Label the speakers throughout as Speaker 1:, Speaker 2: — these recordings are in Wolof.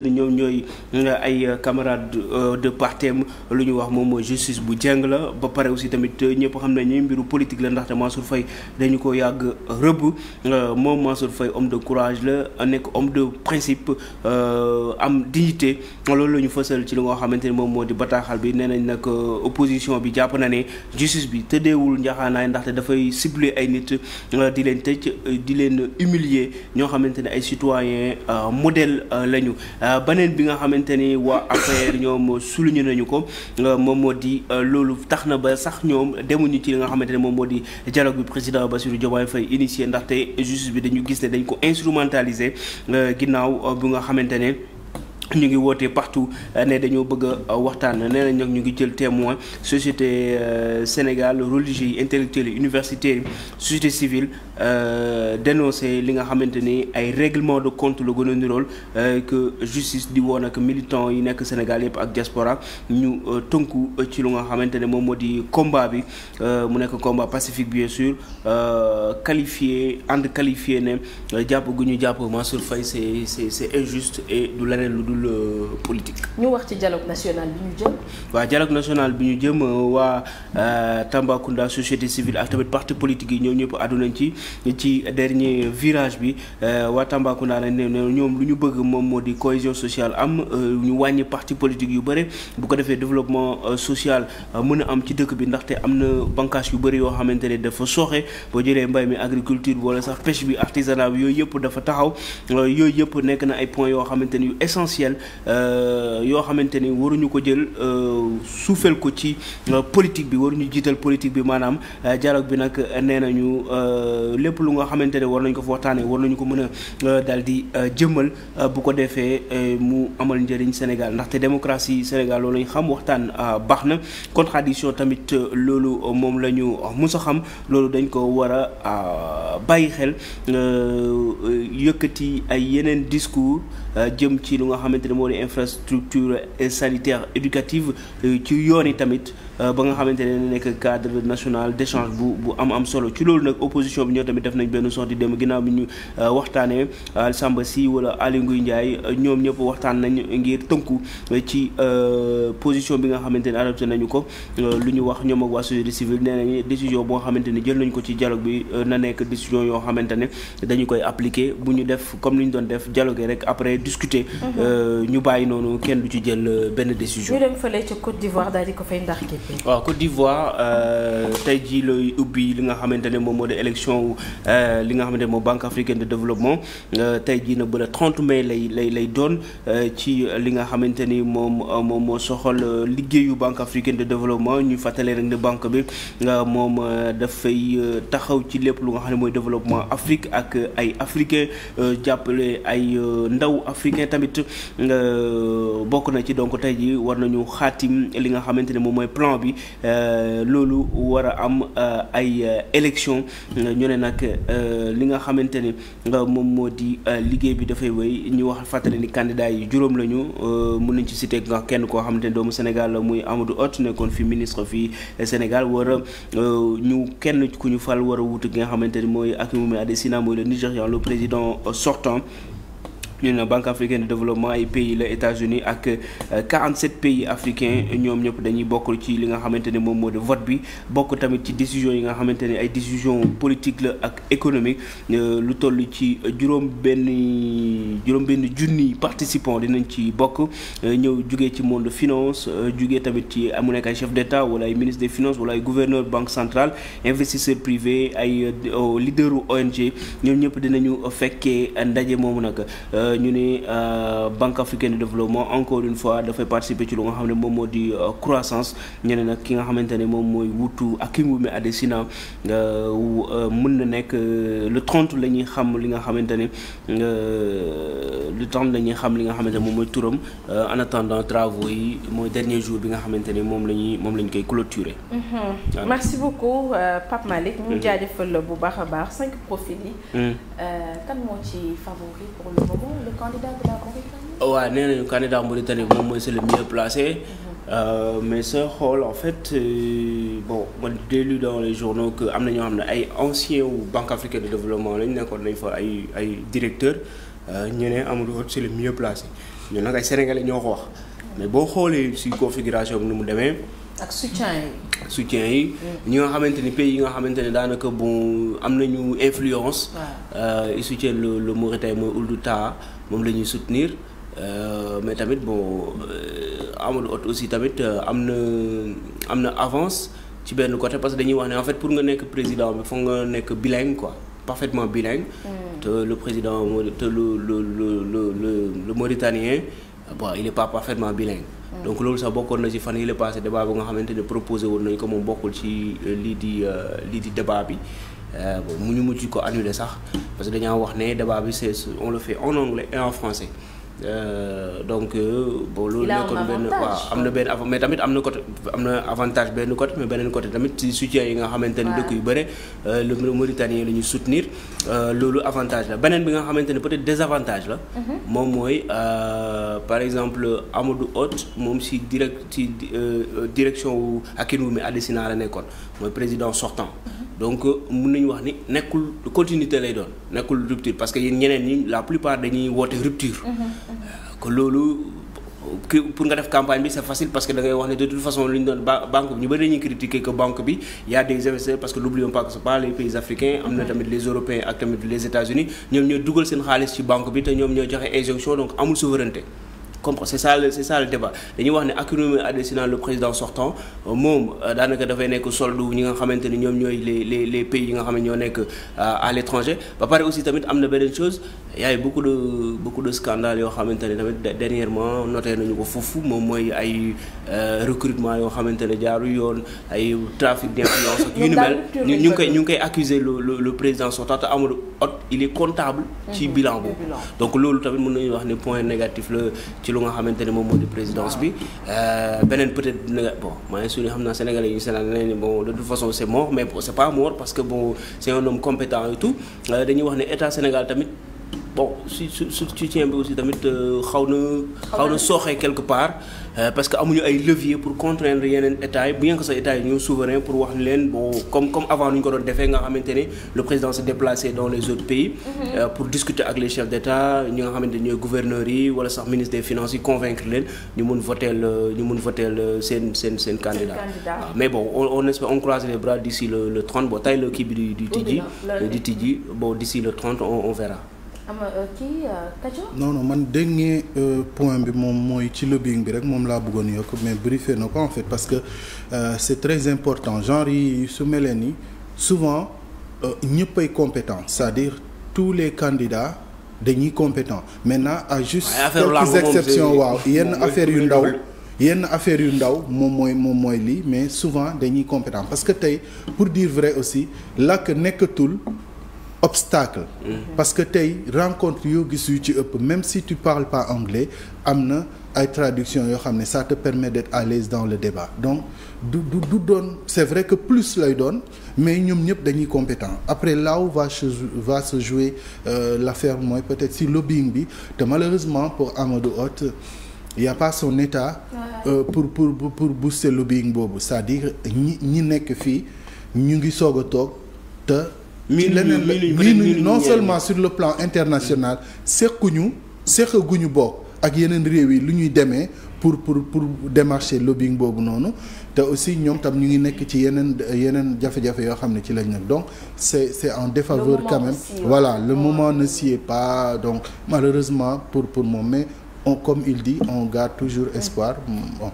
Speaker 1: ñoom ñooy ay camarades de partem lu ñu wax moom mooy justice bu jeng la ba pare aussi tamit ñëpp xam nañu mbiru politique la ndaxte Mansour Faye dañu ko yàgg rëbb moom Mansour Faye homme de courage la nekk homme de principe am dignité loolu la ñu fësal ci li nga xamante ni moom moo di bataaxal bi nee nañ nag opposition bi jàpp na ne justice bi tëddeewul njaxaanaay ndaxte dafay cibler ay nit di leen tëj di leen humilier ñoo xamante ne ay citoyens modèle lañu. beneen bi nga xamante ni waa APR ñoom souligné nañu ko moom moo di loolu tax na ba sax ñoom demuñu ci li nga xamante ne moom moo di dialogue bi président Bassirou Diomaye Faye initié ndaxte justice bi dañu gis ne dañ ko instrumentaliser ginnaaw bi nga xamante ne ñu ngi wootee partout ne dañoo bëgg a waxtaan nee nañ nag ñu ngi jël témoin société Sénégal religieux yi intellectuels yi universitaires yi société civile dénoncé li nga xamante ni ay règlement de compte la gën a nirool que justice di woon ak militants yi nekk Sénégal yëpp ak diaspora ñu tënku ci lu nga xamante ne moom moo di combat bi mu nekk combat pacifique bien sûr qualifié ne jàpp gu ñu jàpp Mansour Faye c'est injuste et du leneen lu dul politique.
Speaker 2: ñu wax ci dialogue national bi ñu jëm.
Speaker 1: waaw dialogue national bi ñu jëm waa Tambacounda société civile ak tamit parti politique yi ñoom ñëpp àddunañ ci dernier virage bi waa Tambacounda lañ ne ñoom lu ñu bëgg moom moo di cohésion sociale am ñu wàññi parti politique yu bëri bu ko defee développement social mën a am ci dëkk bi ndaxte am na bànqaas yu bëri yoo xamante ne dafa sooxe boo jëlee mbay mi agriculture wala sax pêche bi artisanat bi yooyu yëpp dafa taxaw yooyu yëpp nekk na ay points yoo xamante ni yu essentiel yoo xamante ni waruñu ko jël suufeel ko ci politique bi waruñu jiital politique bi maanaam dialogue bi nag nee nañu lépp lu nga xamante ne war nañ ko fa waxtaanee war nañu ko mën a daal di jëmmal bu ko defee mu amal njëriñ Sénégal ndaxte démocratie Sénégal loolu lañ xam waxtaan baax na contradiction tamit loolu moom la ñu mus a xam loolu dañ ko war a bàyyi xel yëkkati ay yeneen discours jëm ci lu nga xamante ne moo di infrastructure sanitaire éducative ci yoon yi tamit ba nga xamante ne nekk cadre national d'échange bu am solo ci loolu nag opposition bi ñoo tamit def nañ benn sortie dem ginnaaw bi ñu waxtaanee Samba Sy wala Aly Ngouille Ndiaye ñoom ñëpp waxtaan nañ ngir tënku ci position bi nga xamante ne adopté nañu ko lu ñu wax ñoom ak waa société civile nee nañ décision boo xamante ne jël nañ ko ci dialogue bi na nekk décision yoo xamante ne dañu koy appliquer bu ñu def comme ni ñu doon def dialogue rek après discuter ñu bàyyi noonu kenn du ci jël benn décision.
Speaker 2: ñu dem fële ca Côte d'Ivoire daal di ko fay ndax
Speaker 1: waaw Côte d'Ivoire tey jii lay ubbi li nga xamante ne moom moo di élection li nga xamante ne moom Banque africaine de développement tey jii na ba le 30 mai lay doon ci li nga xamante ni moom moo soxal liggéeyu Banque africaine de développement ñu fàttale rek ne banque bi moom dafay taxaw ci lépp lu nga xam ne mooy développement Afrique ak ay africain jàppale ay ndaw africain tamit bokk na ci donc tey jii war nañu xaatim li nga xamante ne moom mooy plan bi loolu war a am ay élection ñu ne nag li nga xamante ni moom moo di liggéey bi dafay wéy ñu wax fàttali ni candidat yi juróom lañu mën nañ ci citer nga kenn koo xamante ni doomu Sénégal la muy Amadou Hott nekkoon fi ministre fii Sénégal war a ñu kenn ku ñu fal war a wutu ki nga xamante ni mooy Akinwumi Adesina mooy le Nigérian le président sortant. ñu ne Banque africaine de développement ay pays la États-Unis ak 47 pays africains ñoom ñëpp dañuy bokk ci li nga xamante ne moom moo di vote bi bokk tamit ci décision yi nga xamante ne ay décision politique la ak économique lu toll ci juróom benn junni participants dinañ ci bokk ñëw jugee ci monde finance jugee tamit ci mu nekk ay chef d'État wala ay ministre des finances wala ay gouverneur banque centrale investisseur privé ay leaderu ONG ñoom ñëpp dinañu fekkee ndaje moomu nag ñu ne Banque africaine de développement encore une fois dafay participer ci lu nga xam ne moom moo di croissance ñu ne nag ki nga xamante ne moom mooy wutu Akinwumi Adesina mën na nekk le 30 la ñuy xam li nga xamante ne le 30 la ñuy xam li nga xamante ne moom mooy turam en attendant travaux yi mooy dernier jour bi nga xamante ne moom lañ koy clôturer.
Speaker 2: merci beaucoup Pape Malick ñu jaajëfal la bu baax a baax 5 profils yi. kan moo ci favori pour le moment le candidat de la Mauritanie.
Speaker 1: waaw nee nañu candidat Mauritanie moom mooy c'est le mieux placé mais sooy xool en fait bon man j'ai lu dans les journaux que am na ñoo xam ne ay anciens wu Banque africaine de développement lañ nekkoon nañ fa ay directeurs ñu ne Amadou Hott c'est le mieux placé ñun nag ay sénégalais ñoo ko wax mais boo xoolee ci configuration bi ni mu demee.
Speaker 2: ak soutien
Speaker 1: yi. ñi nga xamante ni pays yi nga xamante ne daanaka bon am nañu influence. ils soutiennent le Mauritanie mooy Ould Tah moom la ñuy soutenir mais tamit bon Amadou Hott aussi tamit am na avance ci benn côté parce que dañuy wax ne en fait pour nga nekk président bi foog nga nekk bilingue quoi parfaitement bilingue. te le président te le Mauritanien bon il est pas parfaitement bilingue. donc loolu sax bokkoon na ci fan yi la passé débat bi nga xamante ne proposé woon nañu ko moom bokkul ci lii di débat bi mu ñu mujj ko annulé sax parce que dañoo wax ne débat bi on le fait en anglais et en français donc bon loolu nekkoon benn waaw am na benn mais tamit am na avantage benn côté mais beneen côté tamit ci soutien yi nga xamante ne dëkk yu bëre le Mauritanien la ñuy soutenir loolu avantage la beneen bi nga xamante ne peut-être désavantage la moom mooy par exemple Amadou Hott moom ci direction wu Akinwumi Adesina la nekkoon mooy président sortant donc mun nañu wax ni nekkul continuité lay doon nekkul rupture parce que yéen ñeneen ñi la plupart dañuy woote rupture que loolu pour nga def campagne bi c'est facile parce que da ngay wax ne de toute façon lu ñu doon banque bi ñu bëri dañuy critiquer que banque bi y a des investisseurs parce que n'oublions pas que c'est pas les pays africains am na tamit les Européens ak tamit les États-Unis ñoom ñoo dugal seen xaalis ci banque bi te ñoom ñoo joxe injonction donc amul souveraineté comme c'est ça le débat dañuy wax ne Akinwumi Adesina le président sortant moom daanaka dafay nekk solde ñi nga xamante ni ñoom ñooy les pays yi nga xam ne ñoo nekk à l'étranger ba pare aussi tamit am na beneen chose y a beaucoup de scandales yoo xamante ne tamit dernièrement noté nañu ko foofu moom mooy ay recrutement yoo xamante ne jaaru yoon ay trafic d'influence ak yu ni mel ñu ngi koy accuser le président sortant te Amadou Hott il est comptable ci bilan boobu donc loolu tamit mën nañu wax ne point négatif la ci lu nga xamante ne moom moo di présidence bi beneen peut-être bon maa ngi suñu xam naa sénégalais yi Sénégal nee nañu bon de toute façon c'est mort mais c'est pas mort parce que bon c'est un homme compétent et tout dañuy wax ne état Sénégal tamit bon su soutien bi aussi tamit xaw na sooxee quelque part parce que amuñu ay leviers pour contraindre yeneen état yi bien que sax état yi ñoo souverain pour wax leen bon comme avant nu ñu ko doon defee nga xamante ne le président s'est déplacé dans les autres pays pour discuter ak les chefs d'état ñi nga xamante ne ñooy gouverneurs yi wala sax ministre des finances yi convaincre leen ñu mun voteel seen candidat mais bon on espère on croise les bras d'ici le 30 bon tey la kii bi du tijji bon d'ici le 30 on verra.
Speaker 3: non man dernier point bi moom mooy ci lobbying bi rek moom laa bëggoon yokk mais briefé na ko en fait parce que c'est très important genre yi su mel ni souvent ñëppay compétent c'est-à-dire tous les candidats dañuy compétent maintenant à juste quelques exceptions waaw yenn affaire yu ndaw moom mooy lii mais souvent dañuy compétent parce que tey pour dire vrai aussi làkk nekkatul obstacle parce que tey rencontre yoo gis yu ci ëpp même si tu parles pas anglais am na ay traduction yoo xam ne ça te permet d'être à l'aise dans le débat donc du doon c'est vrai que plus lay doon mais ñoom ñëpp dañuy compétent après là où va se jouer l'affaire mooy peut-être si lobbying bi te malheureusement pour Amadou Hott il y a pas son état pour booster lobbying boobu c'est-à-dire ñi nekk fii ñu ngi soog a toog te miinuñu non seulement sur le plan international seqaguñu bokk ak yeneen réew yi lu ñuy demee pour démarcher lobbying boobu noonu te aussi ñoom tam ñu ngi nekk ci yeneen jafe-jafe yoo xam ne ci lañ nekk donc c'est en défaveur quand même voilà le moment ne s'y est pas donc malheureusement pour moom mais comme il dit on garde toujours espoir bon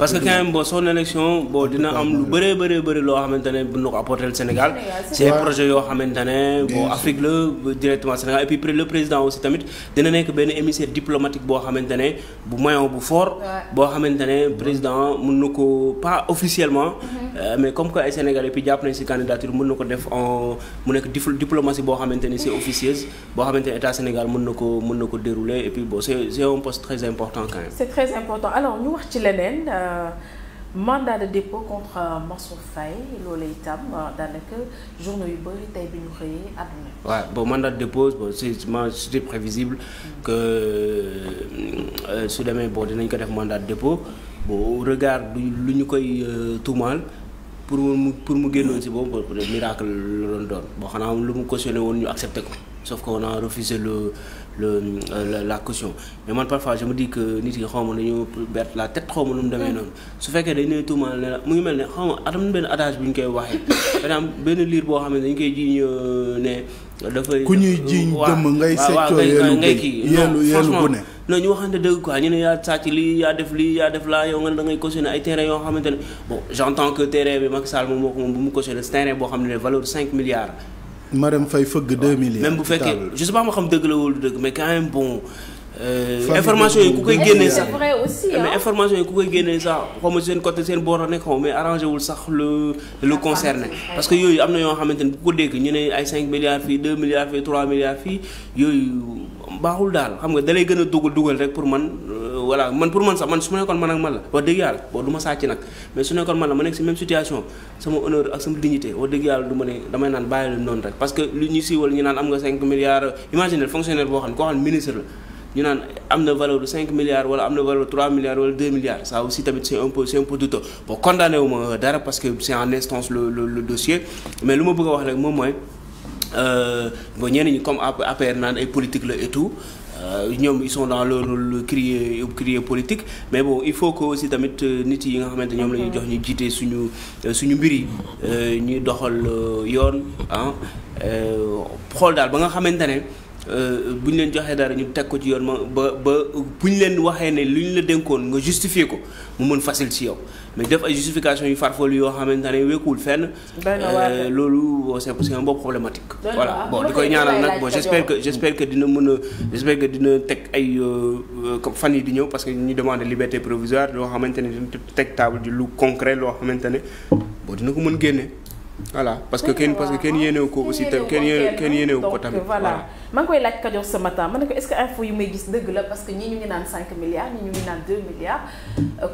Speaker 1: parce que quand même bon son élection bon dina am lu bëri loo xamante ne bu na ko apporter le Sénégal c'est projet yoo xamante ne bon Afrique la directement Sénégal et puis le président aussi tamit dina nekk benn émissaire diplomatique boo xamante ne bu maillon bu fort boo xamante ne président mën na ko pas officiellement mais comme que ay Sénégalais puis jàpp nañ ci candidature mën na ko def mu nekk diplomatie boo xamante ne c'est officieuse boo xamante ne état Sénégal mën na ko dérouler et puis bon c'est un poste très important quand même.
Speaker 2: C'est très important alors ñu wax ci leneen mandat de dépôt contre Mansour Faye loolu itam daanaka journaux yu bëri tey bi ñu xëyee àdduna.
Speaker 1: waaw bon mandat de dépôt bon c'était prévisible que su demee bon dinañ ko def mandat de dépôt bon au regard lu ñu koy tuumaal pour mu génnoon ci boobu miracle la doon boo xanaa lu mu cautionné woon ñu accepté ko sauf qu'on a refusé la caution. Mais man parfois je me dis que nit yi xaw ma dañoo bett la tête xaw ma nu mu demee noonu su fekkee dañ ne tuumaal ne la mu ngi mel ne xaw ma atam benn adage bu ñu koy waxee par exemple benn liir boo xam ne dañu koy jiiñ ne dafay
Speaker 3: ku ñuy jiiñ dëmm ngay seccoo yeelu bu ne
Speaker 1: non ñu waxante dëgg quoi ñu ne yaa sàcc lii yaa def laa yow nga ne da ngay cautionné ay terrain yoo xamante ne bon j'entends que terrain bi Macky Sall moom moo ko moom bu mu cautionné terrain boo xam ne valeur 5 milliards.
Speaker 3: Marème Faye fëgg 2 milliards.
Speaker 1: même bu fekkee je sais pas ma xam dëgg la wala dëgg mais quand même bon. information yi ku koy génnee sax
Speaker 2: c'est vrai aussi
Speaker 1: mais information yi ku koy génnee sax xaw ma seen côté seen boor a nekk xaw mais arrangé wul sax le concerné parce que yooyu am na yoo xamante ne bu ko dégg ñu ne ay 5 milliards fii 2 milliards fii 3 milliards fii yooyu baaxul daal xam nga dalay gën a dugal rek pour man voilà man pour man sax man su ma nekkoon man ak man la wax dëgg yàlla bon du ma sàcc nag mais su nekkoon man la ma nekk si même situation sama honneur ak sama dignité wax dëgg yàlla du ma ne damay naan bàyyi leen noonu rek parce que li ñu siiwal ñu naan am nga 5 milliards imagine fonctionnaire boo xam ne koo xam ne ministre la ñu naan am na valeur de 5 milliards wala am na valeur de 3 milliards wala 2 milliards ça aussi tamit c'est un peu douteux bon condamné wu ma dara parce que c'est en instance le dossier mais lu ma bëgg a wax rek moom mooy bon ñenn ñi comme APR naan ay politique la et tout ñoom ils sont dans le crier politique mais bon il faut que aussi tamit nit yi nga xamante ñoom la ñuy jox ñu jiite suñu mbir yi ñuy doxal yoon ah xool daal ba nga xamante ne bu ñu leen joxee dara ñu teg ko ci yoon ba bu ñu leen waxee ne lu ñu la dénkoon nga justifier ko mu mën facile ci yow mais def ay justification yu farfelu yoo xamante ne wékkuwul fenn. loolu c'est un peu problématique. voilà bon di koy ñaanal nag bon j'espère que dina dina teg ay comme fan yi di ñëw parce que ñu demande liberté provisoire loo xamante ne dina teg table di lu concret loo xamante ne bon dina ko mën génne. voilà parce que kenn yéenewu ko aussi kenn yéenewu ko tamit
Speaker 2: voilà maa ngi koy laaj Kajoor ce matin ma ne ko est-ce que info yu may gis dëgg la parce que ñii ñu ngi naan 5 milliards ñii ñu ngi naan 2 milliards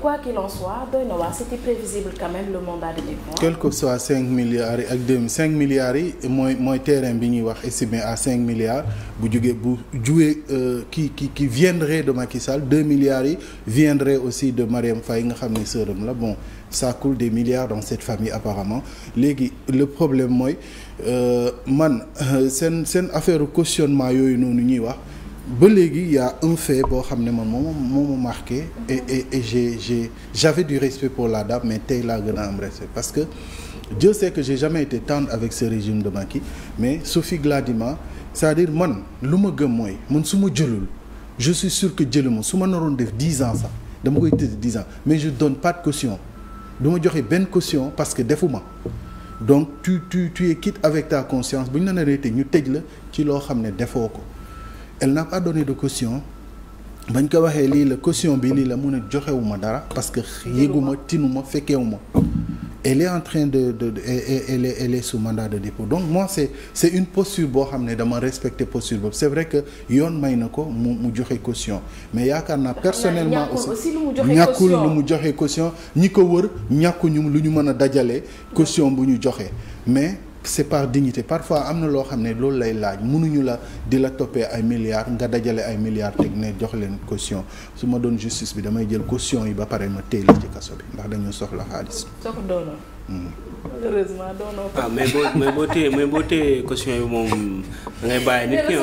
Speaker 2: quoi qu'il en soit doy na waar c'était prévisible quand même le mandat de dépôt.
Speaker 3: quel que soit 5 milliards yi ak 5 milliards yi mooy terrain bi ñuy wax estimé à 5 milliards bu jugee qui viendrait de Macky Sall 2 milliards yi viendrait aussi de Marième Faye nga xam ne sœuram la bon. Ça coule des milliards dans cette famille apparemment léegi le problème mooy man seen affaire cautionnement yooyu noonu ñuy wax ba léegi y a un fait boo xam ne man moo ma marqué et j'avais du respect pour la dame mais tey laa gën a am respect parce que Dieu sait que j'ai jamais été tendre avec ce régime de Macky mais Sophie Gladima c'est-à-dire man lu ma gëm mooy man su ma jëlul je suis sûr que jëluma su ma naroon def 10 ans sax dama koy tëdd 10 ans mais je donne pas de caution du ma joxe benn caution parce que defuma donc tu es quitte avec ta conscience bu ñu la naree tëj ñu tëj la ci loo xam ne defoo ko elle n'a pas donné de caution bañ ko waxee lii la caution bi lii la mun a joxewuma dara parce que yéguma tinuma fekkeewuma elle est en train elle est sous mandat de dépôt donc moi c'est une posture boo xam ne dama respecter posture boobu c'est vrai que yoon may na ko mu joxe caution mais yaakaar naa personnellement aussi ñàkkul lu mu joxe caution ñi ko wër ñàkkuñu lu ñu mën a dajale caution bu ñu joxe mais c'est par dignité parfois am na loo xam ne loolu lay laaj mënuñu la di la toppee ay milliards nga dajale ay milliards teg ne jox leen caution su ma doon justice bi damay jël caution yi ba pare ma téye la ci kaso bi ndax dañu soxla xaalis.
Speaker 2: soo ko doonoon. heureusement doonoo ko.
Speaker 1: ah mais boo téye caution yi moom da ngay bàyyi nit ki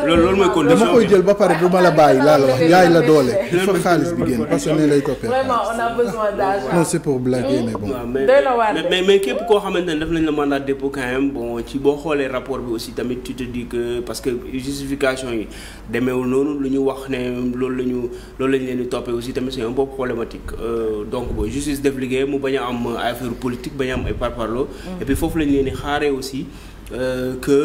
Speaker 1: loolu mooy condition
Speaker 3: dama koy jël ba pare du ma la bàyyi laa la wax yaay la doole. il faut xaalis bi génn parce que ne lay toppee.
Speaker 2: vraiment on a besoin d'argent.
Speaker 3: non c'est pour blaguer mais bon.
Speaker 1: mais képp koo xamante ne def nañ la mandat de dépôt quand même bon ci boo xoolee rapport bi aussi tamit tu te dis que parce que justification yi demeewul noonu lu ñu wax ne loolu lañ leen di toppee aussi tamit c'est un peu problématique donc bon justice def liggéey mu bañ a am affaire politique bañ a am ay parparloo et puis foofu lañ leen di xaaree aussi que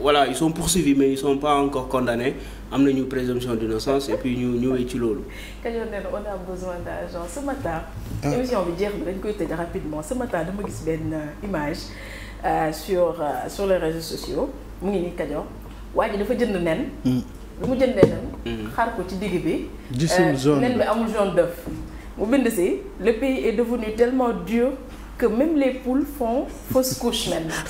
Speaker 1: voilà ils sont poursuivis mais ils sont pas encore condamnés am nañu présomption d'innocence et puis ñu wéy ci loolu.
Speaker 2: Kajoor nee na on a besoin d'argent ce matin. émission bi jeex na dañ koy tëj rapidement ce matin dama gis benn image sur les réseaux sociaux mu ngi nii Kajoor waa ji dafa jënd nen. lu mu jëndee nen. xar ko ci digg bi.
Speaker 3: gisul jaune
Speaker 2: nen bi amul jaune d'œuf mu bind si le pays est devenu tellement dur que même les poules font fausse couche maintenant.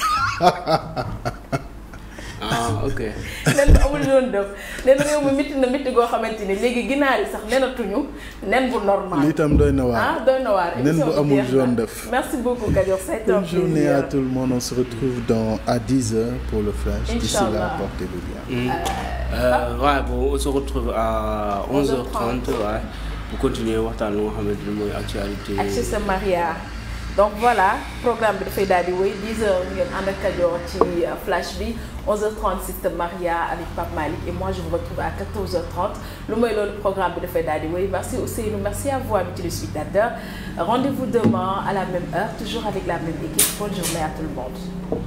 Speaker 1: ok.
Speaker 2: nen bu amul jaune d'œuf nen réew mi métti na métti goo xamante ni léegi ginaar yi sax nenatuñu nen bu normal.
Speaker 3: lii tam doy na waar.
Speaker 2: ah doy na waar.
Speaker 3: nen bu amul jaune d'œuf.
Speaker 2: merci beaucoup Kajoor, ça a été un plaisir.
Speaker 3: Bonne journée à tout le monde, on se retrouve à 10h pour le flash. D'ici là, portez-vous bien.
Speaker 1: Ouais, bon, on se retrouve à 11h30 ouais, pour continuer waxtaan lu nga xamante ni mooy actualité.
Speaker 2: ak Cissé Maria. Donc voilà, programme bi dafay daal di wéy 10h ngeen ànd ak Kajoor ci flash bi 11h30 Cissé Maria avec Pape Malick et moi je vous retrouve à 14h30 lu mooy loolu programme bi dafay daal di wéy. Merci Ousseynou, merci à vous amis téléspectateurs. Rendez-vous demain à la même heure, toujours avec la même équipe. Bonne journée à tout le monde.